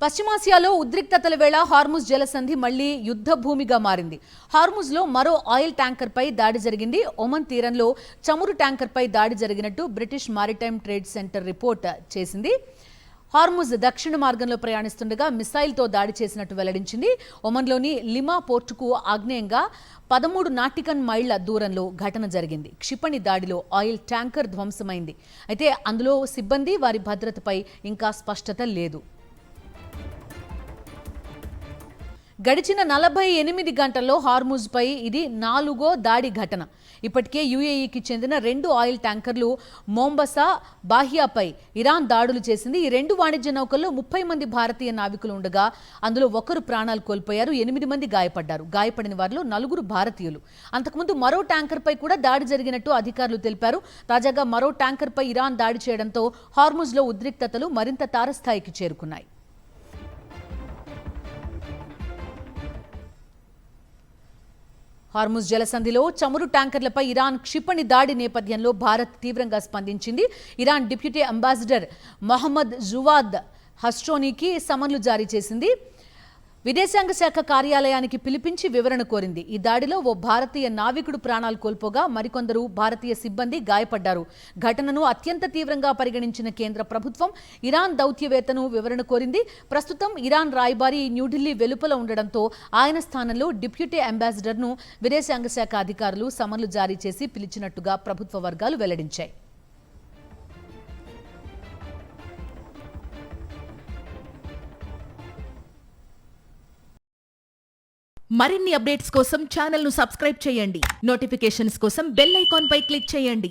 పశ్చిమాసియాలో ఉద్రిక్తతల వేళ హార్ముజ్ జలసంధి మళ్లీ యుద్ధ భూమిగా మారింది. హార్ముజ్లో మరో ఆయిల్ ట్యాంకర్పై దాడి జరిగింది. ఒమన్ తీరంలో చమురు ట్యాంకర్పై దాడి జరిగినట్టు British maritime trade centre report చేసింది. హార్ముజ్ దక్షిణ మార్గంలో ప్రయాణిస్తుండగా మిసైల్తో దాడి చేసినట్టు వెల్లడించింది. ఒమన్లోని లిమా పోర్టుకు ఆగ్నేయంగా 13 నాటికన్ మైళ్ల దూరంలో ఘటన జరిగింది. క్షిపణి దాడిలో ఆయిల్ ట్యాంకర్ ధ్వంసమైంది. అయితే అందులో సిబ్బంది, వారి భద్రతపై ఇంకా స్పష్టత లేదు. గడిచిన 48 గంటల్లో హార్ముజ్పై ఇది 4వ దాడి ఘటన. ఇప్పటికే యుఏఈకి చెందిన 2 ఆయిల్ ట్యాంకర్లు మొంబసా, బాహియాపై ఇరాన్ దాడులు చేసింది. ఈ 2 వాణిజ్య నౌకల్లో 30 మంది భారతీయ నావికులు ఉండగా అందులో 1 ప్రాణాలు కోల్పోయారు, 8 మంది గాయపడ్డారు. గాయపడిన వారిలో 4 భారతీయులు. అంతకుముందు మరో ట్యాంకర్పై కూడా దాడి జరిగినట్టు అధికారులు తెలిపారు. తాజాగా మరో ట్యాంకర్పై ఇరాన్ దాడి చేయడంతో హార్ముజ్లో ఉద్రిక్తతలు మరింత తారస్థాయికి చేరుకున్నాయి. హార్ముజ్ జలసంధిలో చమురు ట్యాంకర్లపై ఇరాన్ క్షిపణి దాడి నేపథ్యంలో భారత్ తీవ్రంగా స్పందించింది. ఇరాన్ డిప్యూటీ అంబాసిడర్ మొహమ్మద్ జువాద్ హస్టోనీకి సమన్లు జారీ చేసింది. విదేశాంగ శాఖ కార్యాలయానికి పిలిపించి వివరణ కోరింది. ఈ దాడిలో ఓ భారతీయ నావికుడు ప్రాణాలు కోల్పోగా మరికొందరు భారతీయ సిబ్బంది గాయపడ్డారు. ఘటనను అత్యంత తీవ్రంగా పరిగణించిన కేంద్ర ప్రభుత్వం ఇరాన్ దౌత్యవేత్తను వివరణ కోరింది. ప్రస్తుతం ఇరాన్ రాయబారి న్యూఢిల్లీ వెలుపల ఉండడంతో ఆయన స్థానంలో డిప్యూటీ అంబాసిడర్ను విదేశాంగ శాఖ అధికారులు సమన్లు జారీ చేసి పిలిచినట్టుగా ప్రభుత్వ వర్గాలు వెల్లడించాయి. మరిన్ని అప్డేట్స్ కోసం ఛానల్ ను సబ్స్క్రైబ్ చేయండి. నోటిఫికేషన్స్ కోసం బెల్ ఐకాన్ పై క్లిక్ చేయండి.